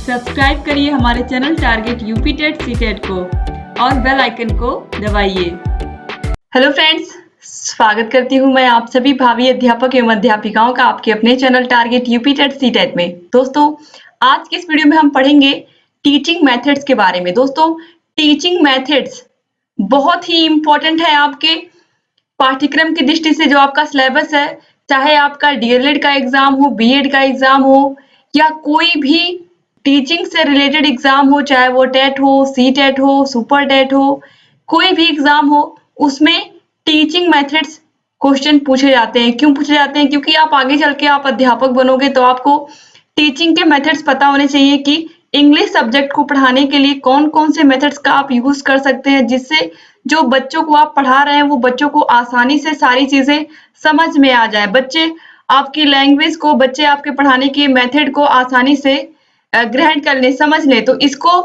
Subscribe करिए हमारे channel target UP TET CTET को और बेल आइकन को दबाइए। हेलो फ्रेंड्स, स्वागत करती हूँ मैं आप सभी भावी अध्यापक एवं अध्यापिकाओं का आपके अपने channel target UP TET CTET में। दोस्तों, आज के इस वीडियो में हम पढ़ेंगे टीचिंग मेथड्स के बारे में। दोस्तों, टीचिंग मेथड्स बहुत ही इम्पोर्टेंट है आपके पाठ्यक्रम की दृष्टि से। जो आपका सिलेबस है, चाहे आपका डीएलएड का एग्जाम हो, बीएड का एग्जाम हो या कोई भी टीचिंग से रिलेटेड एग्जाम हो, चाहे वो टेट हो, सी टेट हो, सुपर टेट हो, कोई भी एग्जाम हो, उसमें टीचिंग मेथड्स क्वेश्चन पूछे जाते हैं। क्यों पूछे जाते हैं? क्योंकि आप आगे चल के आप अध्यापक बनोगे तो आपको टीचिंग के मेथड्स पता होने चाहिए कि इंग्लिश सब्जेक्ट को पढ़ाने के लिए कौन कौन से मेथड्स का आप यूज कर सकते हैं, जिससे जो बच्चों को आप पढ़ा रहे हैं वो बच्चों को आसानी से सारी चीजें समझ में आ जाए। बच्चे आपकी लैंग्वेज को, बच्चे आपके पढ़ाने के मेथड को आसानी से ग्रहण कर ले, समझ ले। तो इसको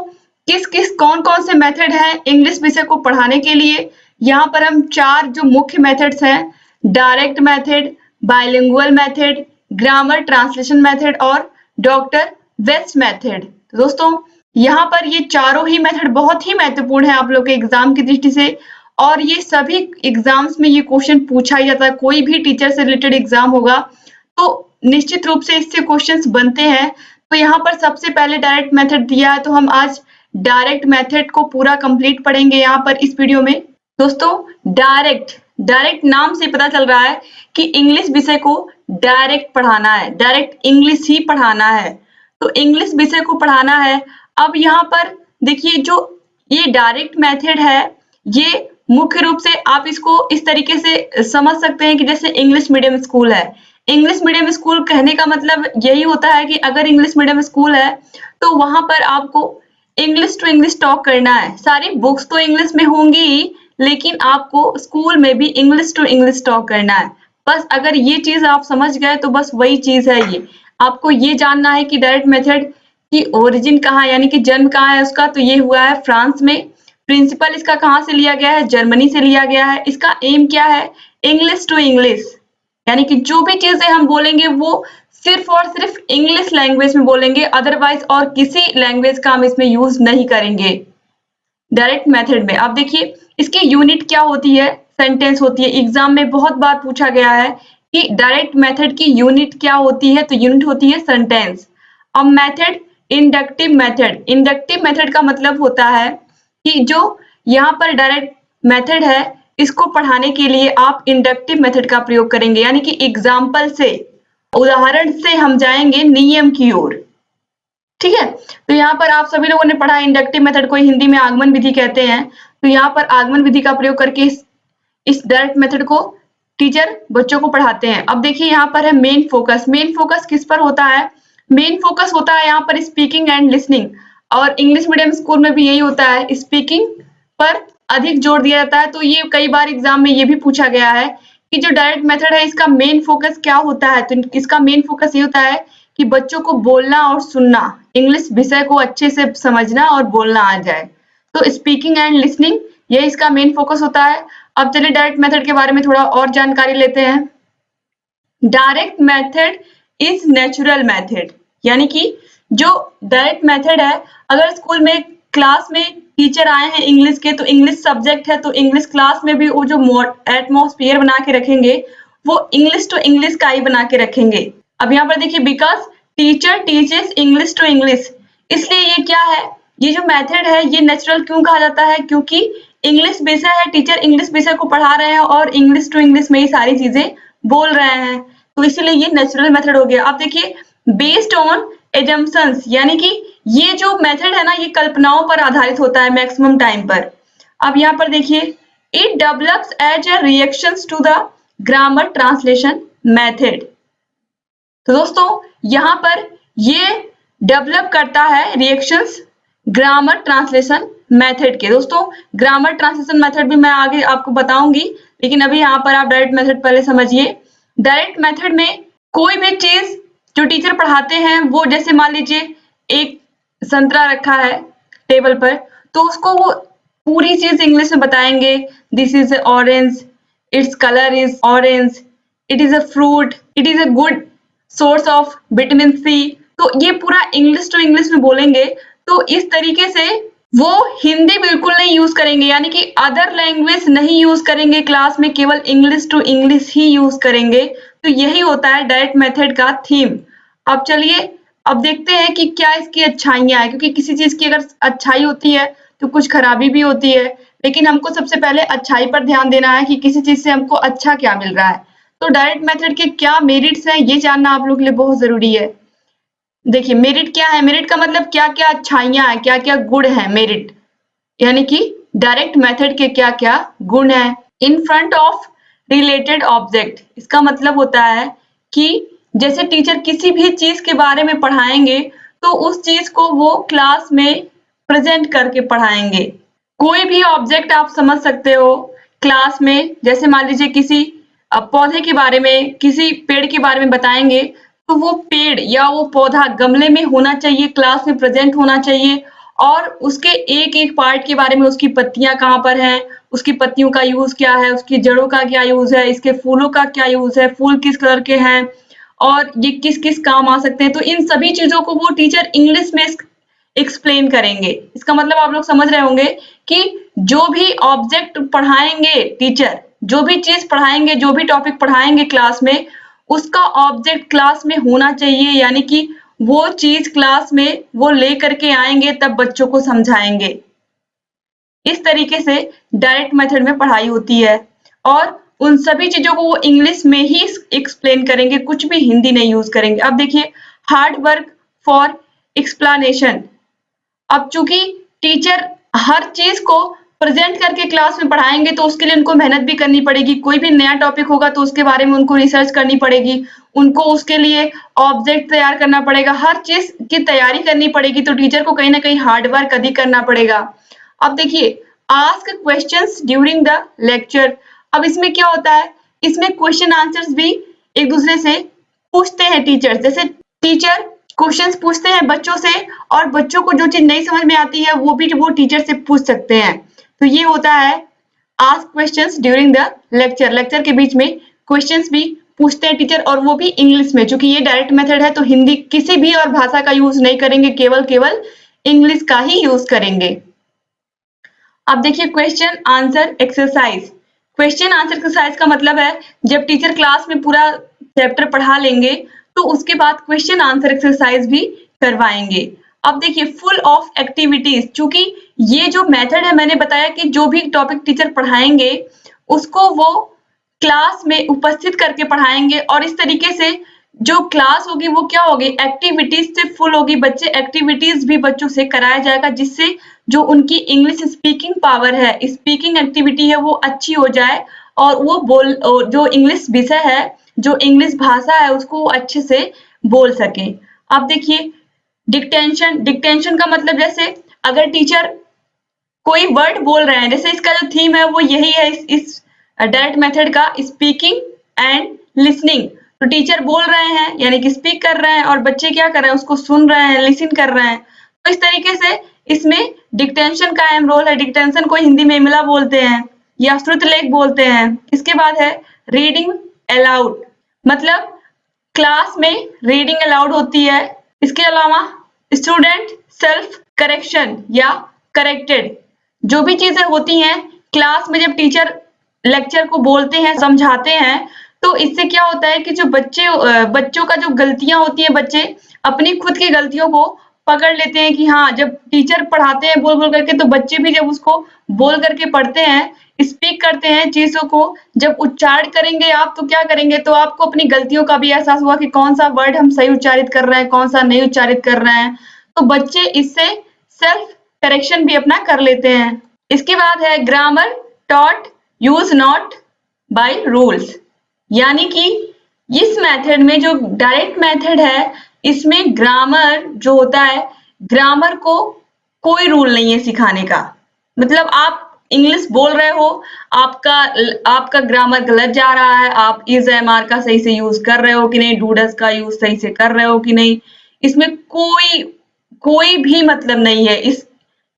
कौन कौन से मेथड है इंग्लिश विषय को पढ़ाने के लिए, यहाँ पर हम 4 जो मुख्य मेथड्स हैं, direct method, bilingual method, grammar translation method और डॉक्टर वेस्ट मेथड। दोस्तों, यहाँ पर ये चारों ही मेथड बहुत ही महत्वपूर्ण है आप लोग के एग्जाम की दृष्टि से, और ये सभी एग्जाम्स में ये क्वेश्चन पूछा ही जाता है। कोई भी टीचर से रिलेटेड एग्जाम होगा तो निश्चित रूप से इससे क्वेश्चंस बनते हैं। तो यहाँ पर सबसे पहले डायरेक्ट मेथड दिया है, तो हम आज डायरेक्ट मेथड को पूरा कंप्लीट पढ़ेंगे यहाँ पर इस वीडियो में। दोस्तों, डायरेक्ट नाम से पता चल रहा है कि इंग्लिश विषय को डायरेक्ट पढ़ाना है, डायरेक्ट इंग्लिश ही पढ़ाना है, तो इंग्लिश विषय को पढ़ाना है। अब यहाँ पर देखिए, जो ये डायरेक्ट मेथड है, ये मुख्य रूप से आप इसको इस तरीके से समझ सकते हैं कि जैसे इंग्लिश मीडियम स्कूल है। इंग्लिश मीडियम स्कूल कहने का मतलब यही होता है कि अगर इंग्लिश मीडियम स्कूल है तो वहां पर आपको इंग्लिश टू इंग्लिश टॉक करना है। सारी बुक्स तो इंग्लिश में होंगी ही, लेकिन आपको स्कूल में भी इंग्लिश टू इंग्लिश टॉक करना है। बस अगर ये चीज आप समझ गए तो बस वही चीज है ये। आपको ये जानना है कि डायरेक्ट मेथड की ओरिजिन कहाँ है, यानी कि जन्म कहाँ है उसका, तो ये हुआ है फ्रांस में। प्रिंसिपल इसका कहाँ से लिया गया है? जर्मनी से लिया गया है। इसका एम क्या है? इंग्लिश टू इंग्लिश, यानी कि जो भी चीजें हम बोलेंगे वो सिर्फ और सिर्फ इंग्लिश लैंग्वेज में बोलेंगे, अदरवाइज और किसी लैंग्वेज का हम इसमें यूज नहीं करेंगे डायरेक्ट मेथड में। अब देखिए, इसकी यूनिट क्या होती है? सेंटेंस होती है। एग्जाम में बहुत बार पूछा गया है कि डायरेक्ट मेथड की यूनिट क्या होती है, तो यूनिट होती है सेंटेंस। अब method, inductive method. Inductive method का मतलब होता है कि जो यहाँ पर डायरेक्ट मेथड है, इसको पढ़ाने के लिए आप इंडक्टिव मेथड का प्रयोग करेंगे, यानी कि एग्जाम्पल से, उदाहरण से हम जाएंगे नियम की ओर। ठीक है, तो यहाँ पर आप सभी लोगों ने पढ़ा इंडक्टिव मेथड को हिंदी में आगमन विधि कहते हैं। तो यहाँ पर आगमन विधि का प्रयोग करके इस डायरेक्ट मेथड को टीचर बच्चों को पढ़ाते हैं। अब देखिए, यहाँ पर है मेन फोकस। मेन फोकस किस पर होता है? मेन फोकस होता है यहाँ पर स्पीकिंग एंड लिसनिंग, और इंग्लिश मीडियम स्कूल में भी यही होता है, स्पीकिंग पर अधिक जोर दिया जाता है। तो ये कई बार एग्जाम में ये भी पूछा गया है कि जो डायरेक्ट मेथड है इसका मेन फोकस क्या होता है, तो इसका मेन फोकस ये होता है कि बच्चों को बोलना और सुनना, इंग्लिश विषय को अच्छे से समझना और बोलना आ जाए। तो स्पीकिंग एंड लिसनिंग, ये इसका मेन फोकस होता है। अब चलिए डायरेक्ट मेथड के बारे में थोड़ा और जानकारी लेते हैं। Direct method is natural method, यानी कि जो डायरेक्ट मेथड है, अगर स्कूल में क्लास में टीचर आए हैं इंग्लिश के, तो इंग्लिश सब्जेक्ट है, तो इंग्लिश क्लास में भी वो जो एटमॉस्फेयर बना के रखेंगे वो इंग्लिश टू इंग्लिश का ही बना के रखेंगे। अब यहाँ पर देखिए, because teacher teaches English to English, इसलिए ये क्या है, ये जो मेथड है ये नेचुरल क्यों कहा जाता है? क्योंकि इंग्लिश विषय है, टीचर इंग्लिश विषय को पढ़ा रहे हैं और इंग्लिश टू इंग्लिश में ही सारी चीजें बोल रहे हैं, तो इसीलिए ये नेचुरल मेथड हो गया। अब देखिए, बेस्ड ऑन एजम्पशंस, यानी कि ये जो मेथड है ना, ये कल्पनाओं पर आधारित होता है मैक्सिमम टाइम पर। अब यहाँ पर देखिए, it develops as a reactions to the grammar translation method. तो दोस्तों, यहाँ पर ये डेवलप करता है रिएक्शंस ग्रामर ट्रांसलेशन मेथड के। दोस्तों, ग्रामर ट्रांसलेशन मेथड भी मैं आगे आपको बताऊंगी, लेकिन अभी यहाँ पर आप डायरेक्ट मेथड पहले समझिए। डायरेक्ट मेथड में कोई भी चीज जो टीचर पढ़ाते हैं, वो जैसे मान लीजिए एक संतरा रखा है टेबल पर, तो उसको वो पूरी चीज इंग्लिश में बताएंगे। This is orange, its colour is orange, it is a fruit, it is a good source of vitamin C. तो ये पूरा इंग्लिश टू इंग्लिश में बोलेंगे, तो इस तरीके से वो हिंदी बिल्कुल नहीं यूज करेंगे, यानी कि अदर लैंग्वेज नहीं यूज करेंगे क्लास में, केवल इंग्लिश टू इंग्लिश ही यूज करेंगे। तो यही होता है डायरेक्ट मेथड का थीम। अब चलिए अब देखते हैं कि क्या इसकी अच्छाइयां हैं, क्योंकि किसी चीज की अगर अच्छाई होती है तो कुछ खराबी भी होती है, लेकिन हमको सबसे पहले अच्छाई पर ध्यान देना है कि किसी चीज से हमको अच्छा क्या मिल रहा है। तो डायरेक्ट मेथड के क्या मेरिट्स हैं ये जानना आप लोग के लिए बहुत जरूरी है। देखिए मेरिट क्या है, मेरिट का मतलब क्या क्या अच्छाइयां हैं, क्या क्या गुण है मेरिट, यानी कि डायरेक्ट मेथड के क्या क्या गुण है। In front of related object, इसका मतलब होता है कि जैसे टीचर किसी भी चीज के बारे में पढ़ाएंगे तो उस चीज को वो क्लास में प्रेजेंट करके पढ़ाएंगे। कोई भी ऑब्जेक्ट आप समझ सकते हो क्लास में, जैसे मान लीजिए किसी पौधे के बारे में, किसी पेड़ के बारे में बताएंगे, तो वो पेड़ या वो पौधा गमले में होना चाहिए, क्लास में प्रेजेंट होना चाहिए, और उसके एक एक पार्ट के बारे में, उसकी पत्तियां कहाँ पर हैं, उसकी पत्तियों का यूज क्या है, उसकी जड़ों का क्या यूज है, इसके फूलों का क्या यूज है, फूल किस कलर के हैं और ये किस किस काम आ सकते हैं। तो इन सभी चीजों को वो टीचर इंग्लिश में एक्सप्लेन करेंगे। इसका मतलब आप लोग समझ रहे होंगे कि जो भी ऑब्जेक्ट पढ़ाएंगे टीचर, जो भी चीज पढ़ाएंगे, जो भी टॉपिक पढ़ाएंगे क्लास में, उसका ऑब्जेक्ट क्लास में होना चाहिए, यानी कि वो चीज क्लास में वो ले करके आएंगे तब बच्चों को समझाएंगे। इस तरीके से डायरेक्ट मेथड में पढ़ाई होती है और उन सभी चीजों को वो इंग्लिश में ही एक्सप्लेन करेंगे, कुछ भी हिंदी नहीं यूज करेंगे। अब देखिए हार्ड वर्क फॉर एक्सप्लेनेशन। अब चूंकि टीचर हर चीज को प्रेजेंट करके क्लास में पढ़ाएंगे तो उसके लिए उनको मेहनत भी करनी पड़ेगी। कोई भी नया टॉपिक होगा तो उसके बारे में उनको रिसर्च करनी पड़ेगी, उनको उसके लिए ऑब्जेक्ट तैयार करना पड़ेगा, हर चीज की तैयारी करनी पड़ेगी। तो टीचर को कहीं ना कहीं हार्ड वर्क अधिक करना पड़ेगा। अब देखिए ask questions during the lecture. अब इसमें क्या होता है, इसमें क्वेश्चन आंसर्स भी एक दूसरे से पूछते हैं टीचर। जैसे टीचर क्वेश्चंस पूछते हैं बच्चों से और बच्चों को जो चीज नहीं समझ में आती है वो भी वो टीचर से पूछ सकते हैं। तो ये होता है ask questions during the lecture. Lecture के बीच में क्वेश्चंस भी पूछते हैं टीचर, और वो भी इंग्लिश में। चूंकि ये डायरेक्ट मेथड है तो हिंदी किसी भी और भाषा का यूज नहीं करेंगे, केवल इंग्लिश का ही यूज करेंगे। अब देखिए question answer exercise. Question answer exercise का मतलब है जब टीचर क्लास में पूरा चैप्टर पढ़ा लेंगे तो उसके बाद क्वेश्चन आंसर एक्सरसाइज भी करवाएंगे। अब देखिए फुल ऑफ एक्टिविटीज। चूंकि ये जो मेथड है, मैंने बताया कि जो भी टॉपिक टीचर पढ़ाएंगे उसको वो क्लास में उपस्थित करके पढ़ाएंगे, और इस तरीके से जो क्लास होगी वो क्या होगी, एक्टिविटीज से फुल होगी। बच्चे एक्टिविटीज भी बच्चों से कराया जाएगा जिससे जो उनकी इंग्लिश स्पीकिंग पावर है, स्पीकिंग एक्टिविटी है, वो अच्छी हो जाए और वो जो इंग्लिश विषय है, जो इंग्लिश भाषा है, उसको अच्छे से बोल सके। अब देखिए डिक्टेंशन। डिक्टेंशन का मतलब जैसे अगर टीचर कोई वर्ड बोल रहे हैं, जैसे इसका जो थीम है वो यही है इस डायरेक्ट मेथड का, स्पीकिंग एंड लिसनिंग। तो टीचर बोल रहे हैं यानी कि स्पीक कर रहे हैं और बच्चे क्या कर रहे हैं, उसको सुन रहे हैं, लिसन कर रहे हैं। तो इस तरीके से इसमें डिक्टेंशन का अहम रोल है। डिक्टेंशन को हिंदी में इमला बोलते हैं या श्रुतलेख बोलते हैं। इसके बाद है रीडिंग अलाउड, मतलब क्लास में रीडिंग अलाउड होती है। इसके अलावा स्टूडेंट सेल्फ करेक्शन या करेक्टेड, जो भी चीजें होती हैं क्लास में जब टीचर लेक्चर को बोलते हैं, समझाते हैं, तो इससे क्या होता है कि जो बच्चों का जो गलतियां होती हैं, बच्चे अपनी खुद की गलतियों को पकड़ लेते हैं कि हाँ, जब टीचर पढ़ाते हैं बोल बोल करके, तो बच्चे भी जब उसको बोल करके पढ़ते हैं, स्पीक करते हैं चीजों को, जब उच्चारण करेंगे आप तो क्या करेंगे, तो आपको अपनी गलतियों का भी एहसास हुआ कि कौन सा वर्ड हम सही उच्चारित कर रहे हैं, कौन सा नहीं उच्चारित कर रहे हैं। तो बच्चे इससे सेल्फ करेक्शन भी अपना कर लेते हैं। इसके बाद है grammar taught use not by rules, यानी कि इस मेथड में जो डायरेक्ट मेथड है, इसमें ग्रामर जो होता है, ग्रामर को कोई रूल नहीं है सिखाने का। मतलब आप इंग्लिश बोल रहे हो, आपका ग्रामर गलत जा रहा है, आप इज एम आर का सही से यूज कर रहे हो कि नहीं, डूडस का यूज सही से कर रहे हो कि नहीं, इसमें कोई भी मतलब नहीं है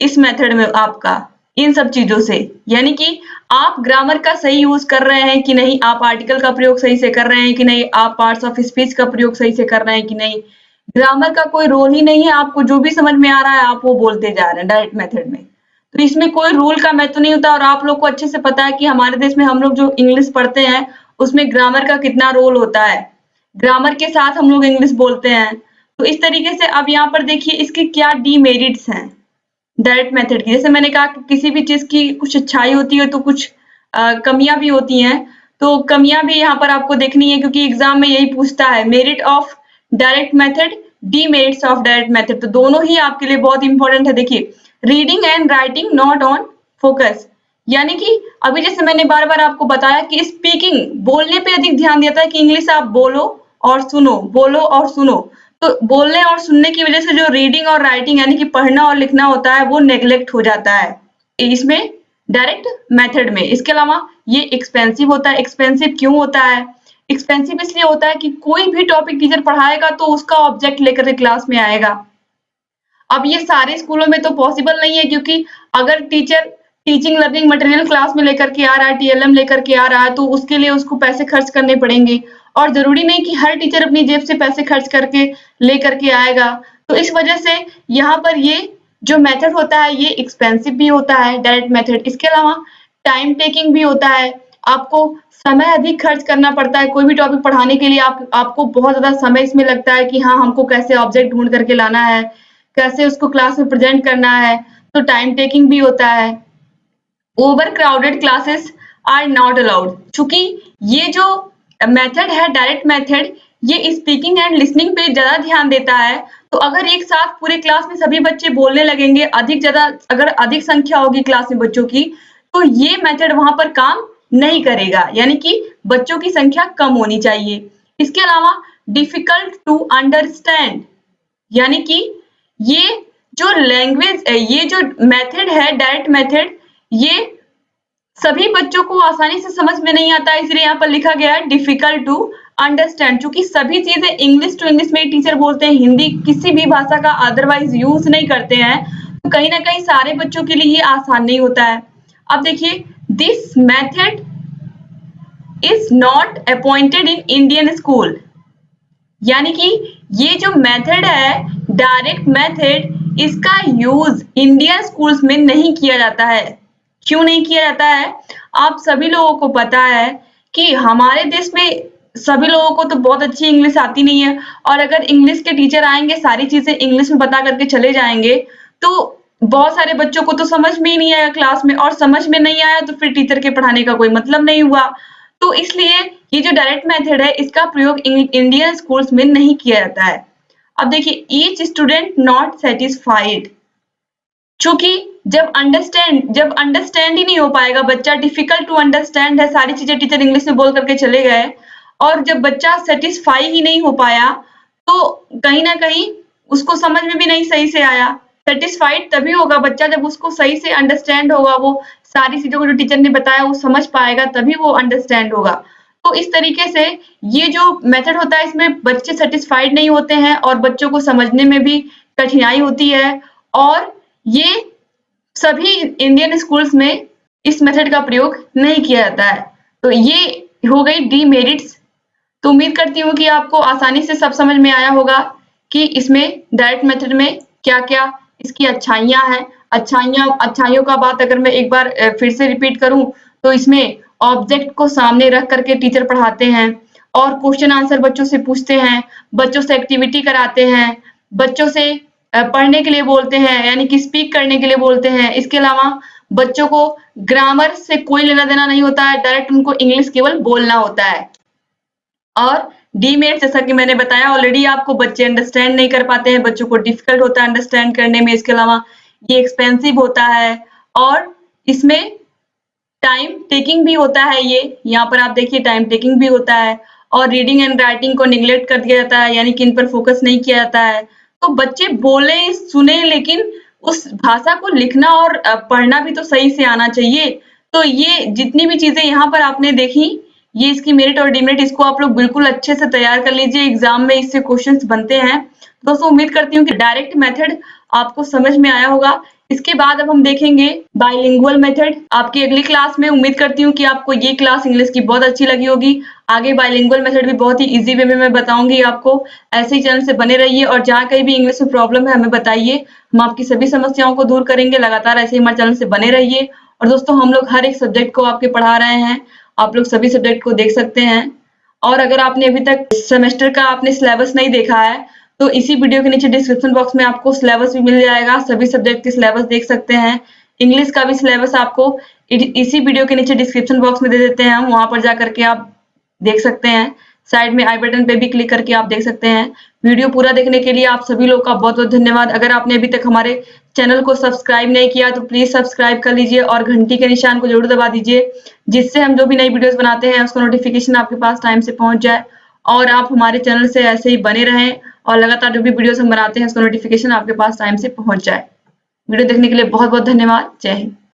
इस मेथड में आपका इन सब चीजों से। यानी कि आप ग्रामर का सही यूज कर रहे हैं कि नहीं, आप आर्टिकल का प्रयोग सही से कर रहे हैं कि नहीं, आप पार्ट्स ऑफ स्पीच का प्रयोग सही से कर रहे हैं कि नहीं, ग्रामर का कोई रोल ही नहीं है, आपको जो भी समझ में आ रहा है आप वो बोलते जा रहे हैं डायरेक्ट मेथड में। तो इसमें कोई रूल का महत्व नहीं होता और आप लोग को अच्छे से पता है कि हमारे देश में हम लोग जो इंग्लिश पढ़ते हैं उसमें ग्रामर का कितना रोल होता है। ग्रामर के साथ हम लोग इंग्लिश बोलते हैं। तो इस तरीके से अब यहाँ पर देखिए इसके क्या डीमेरिट्स हैं डायरेक्ट मेथड की। जैसे मैंने कहा कि किसी भी चीज की कुछ अच्छाई होती है तो कुछ कमियां भी होती हैं। तो कमियां भी यहाँ पर आपको देखनी है क्योंकि एग्जाम में यही पूछता है, merit of direct method, demerits of direct method. तो दोनों ही आपके लिए बहुत इंपॉर्टेंट है। देखिए, reading and writing not on focus, यानी कि अभी जैसे मैंने बार बार आपको बताया कि स्पीकिंग, बोलने पे अधिक ध्यान देता है कि इंग्लिश आप बोलो और सुनो, बोलो और सुनो। तो बोलने और सुनने की वजह से जो रीडिंग और राइटिंग यानी कि पढ़ना और लिखना होता है वो नेग्लेक्ट हो जाता है इसमें डायरेक्ट मेथड में। इसके अलावा ये एक्सपेंसिव होता है। एक्सपेंसिव क्यों होता है? एक्सपेंसिव इसलिए होता है कि कोई भी टॉपिक टीचर पढ़ाएगा तो उसका ऑब्जेक्ट लेकर के क्लास में आएगा। अब ये सारे स्कूलों में तो पॉसिबल नहीं है क्योंकि अगर teacher teaching learning material class में लेकर के आ रहा है, टीएलएम लेकर के आ रहा है, तो उसके लिए उसको पैसे खर्च करने पड़ेंगे और जरूरी नहीं कि हर टीचर अपनी जेब से पैसे खर्च करके लेकर के आएगा। तो इस वजह से यहाँ पर ये जो मेथड होता है ये एक्सपेंसिव भी होता है डायरेक्ट मेथड। इसके अलावा टाइम टेकिंग भी होता है। आपको समय अधिक खर्च करना पड़ता है। कोई भी टॉपिक पढ़ाने के लिए आपको बहुत ज्यादा समय इसमें लगता है कि हाँ, हमको कैसे ऑब्जेक्ट ढूंढ करके लाना है, कैसे उसको क्लास में प्रेजेंट करना है। तो टाइम टेकिंग भी होता है। Over crowded classes are not allowed. चूंकि ये जो मेथड है डायरेक्ट मेथड, ये स्पीकिंग एंड लिसनिंग पे ज्यादा ध्यान देता है। तो अगर एक साथ पूरे क्लास में सभी बच्चे बोलने लगेंगे, अगर अधिक संख्या होगी क्लास में बच्चों की, तो ये मेथड वहां पर काम नहीं करेगा, यानी कि बच्चों की संख्या कम होनी चाहिए। इसके अलावा डिफिकल्ट टू अंडरस्टैंड, यानी कि ये जो लैंग्वेज, ये जो मेथड है डायरेक्ट मेथड, ये सभी बच्चों को आसानी से समझ में नहीं आता है, इसलिए यहाँ पर लिखा गया है डिफिकल्ट टू अंडरस्टैंड। क्योंकि सभी चीजें इंग्लिश टू इंग्लिश में ही टीचर बोलते हैं, हिंदी किसी भी भाषा का अदरवाइज यूज नहीं करते हैं, तो कहीं ना कहीं सारे बच्चों के लिए ये आसान नहीं होता है। अब देखिए, this method is not appointed in Indian school, यानी कि ये जो मेथड है डायरेक्ट मेथड, इसका यूज इंडियन स्कूल्स में नहीं किया जाता है। क्यों नहीं किया जाता है? आप सभी लोगों को पता है कि हमारे देश में सभी लोगों को तो बहुत अच्छी इंग्लिश आती नहीं है और अगर इंग्लिश के टीचर आएंगे, सारी चीजें इंग्लिश में बता करके चले जाएंगे, तो बहुत सारे बच्चों को तो समझ में ही नहीं आएगा क्लास में, और समझ में नहीं आया तो फिर टीचर के पढ़ाने का कोई मतलब नहीं हुआ। तो इसलिए ये जो डायरेक्ट मेथड है इसका प्रयोग इंडियन स्कूल्स में नहीं किया जाता है। अब देखिए, ईच स्टूडेंट नॉट सेटिस्फाइड, चूंकि जब अंडरस्टैंड ही नहीं हो पाएगा बच्चा, डिफिकल्ट टू अंडरस्टैंड है, सारी चीजें टीचर इंग्लिश में बोल करके चले गए और जब बच्चा सेटिस्फाई ही नहीं हो पाया तो कहीं ना कहीं उसको समझ में भी नहीं सही से आया। सेटिस्फाइड तभी होगा बच्चा जब उसको सही से अंडरस्टैंड होगा, वो सारी चीजों को जो टीचर ने बताया वो समझ पाएगा, तभी वो अंडरस्टैंड होगा। तो इस तरीके से ये जो मेथड होता है इसमें बच्चे सेटिस्फाइड नहीं होते हैं और बच्चों को समझने में भी कठिनाई होती है, और ये सभी इंडियन स्कूल्स में इस मेथड का प्रयोग नहीं किया जाता है। तो ये हो गई डीमेरिट्स। तो उम्मीद करती हूँ कि आपको आसानी से सब समझ में आया होगा कि इसमें डायरेक्ट मेथड में क्या-क्या इसकी अच्छाइयाँ हैं। अच्छाइयों का बात अगर मैं एक बार फिर से रिपीट करूँ तो इसमें ऑब्जेक्ट को सामने रख करके टीचर पढ़ाते हैं और क्वेश्चन आंसर बच्चों से पूछते हैं, बच्चों से एक्टिविटी कराते हैं, बच्चों से पढ़ने के लिए बोलते हैं, यानी कि स्पीक करने के लिए बोलते हैं। इसके अलावा बच्चों को ग्रामर से कोई लेना देना नहीं होता है, डायरेक्ट उनको इंग्लिश केवल बोलना होता है। और डीमेरिट जैसा कि मैंने बताया ऑलरेडी आपको, बच्चे अंडरस्टैंड नहीं कर पाते हैं, बच्चों को डिफिकल्ट होता है अंडरस्टैंड करने में। इसके अलावा ये एक्सपेंसिव होता है और इसमें टाइम टेकिंग भी होता है। ये यहाँ पर आप देखिए टाइम टेकिंग भी होता है और रीडिंग एंड राइटिंग को निगलेक्ट कर दिया जाता है, यानी कि इन पर फोकस नहीं किया जाता है। तो बच्चे बोले सुने लेकिन उस भाषा को लिखना और पढ़ना भी तो सही से आना चाहिए। तो ये जितनी भी चीजें यहाँ पर आपने देखी, ये इसकी मेरिट और डिमेरिट, इसको आप लोग बिल्कुल अच्छे से तैयार कर लीजिए, एग्जाम में इससे क्वेश्चंस बनते हैं। दोस्तों उम्मीद करती हूँ कि डायरेक्ट मेथड आपको समझ में आया होगा। इसके बाद अब हम देखेंगे बाइलिंगुअल मेथड। आपकी अगली क्लास में उम्मीद करती हूँ कि आपको ये क्लास इंग्लिश की बहुत अच्छी लगी होगी। आगे बाइलिंगुअल मेथड भी बहुत ही इजी वे में मैं बताऊंगी आपको। ऐसे ही चैनल से बने रहिए और जहाँ कहीं भी इंग्लिश में प्रॉब्लम है हमें बताइए, हम आपकी सभी समस्याओं को दूर करेंगे। लगातार ऐसे ही हमारे चैनल से बने रहिए। और दोस्तों हम लोग हर एक सब्जेक्ट को आपके पढ़ा रहे हैं, आप लोग सभी सब्जेक्ट को देख सकते हैं। और अगर आपने अभी तक सेमेस्टर का आपने सिलेबस नहीं देखा है तो इसी वीडियो के नीचे डिस्क्रिप्शन बॉक्स में आपको सिलेबस भी मिल जाएगा, सभी सब्जेक्ट के सिलेबस देख सकते हैं। इंग्लिश का भी सिलेबस आपको इसी वीडियो के नीचे डिस्क्रिप्शन बॉक्स में दे देते हैं हम, वहां पर जा करके आप देख सकते हैं। साइड में आई बटन पे भी क्लिक करके आप देख सकते हैं। वीडियो पूरा देखने के लिए आप सभी लोग का बहुत बहुत धन्यवाद। अगर आपने अभी तक हमारे चैनल को सब्सक्राइब नहीं किया तो प्लीज सब्सक्राइब कर लीजिए और घंटी के निशान को जरूर दबा दीजिए, जिससे हम जो भी नई वीडियोस बनाते हैं उसका नोटिफिकेशन आपके पास टाइम से पहुंच जाए और आप हमारे चैनल से ऐसे ही बने रहें और लगातार जो भी वीडियोस हम बनाते हैं उसका नोटिफिकेशन आपके पास टाइम से पहुंच जाए। वीडियो देखने के लिए बहुत बहुत धन्यवाद। जय हिंद।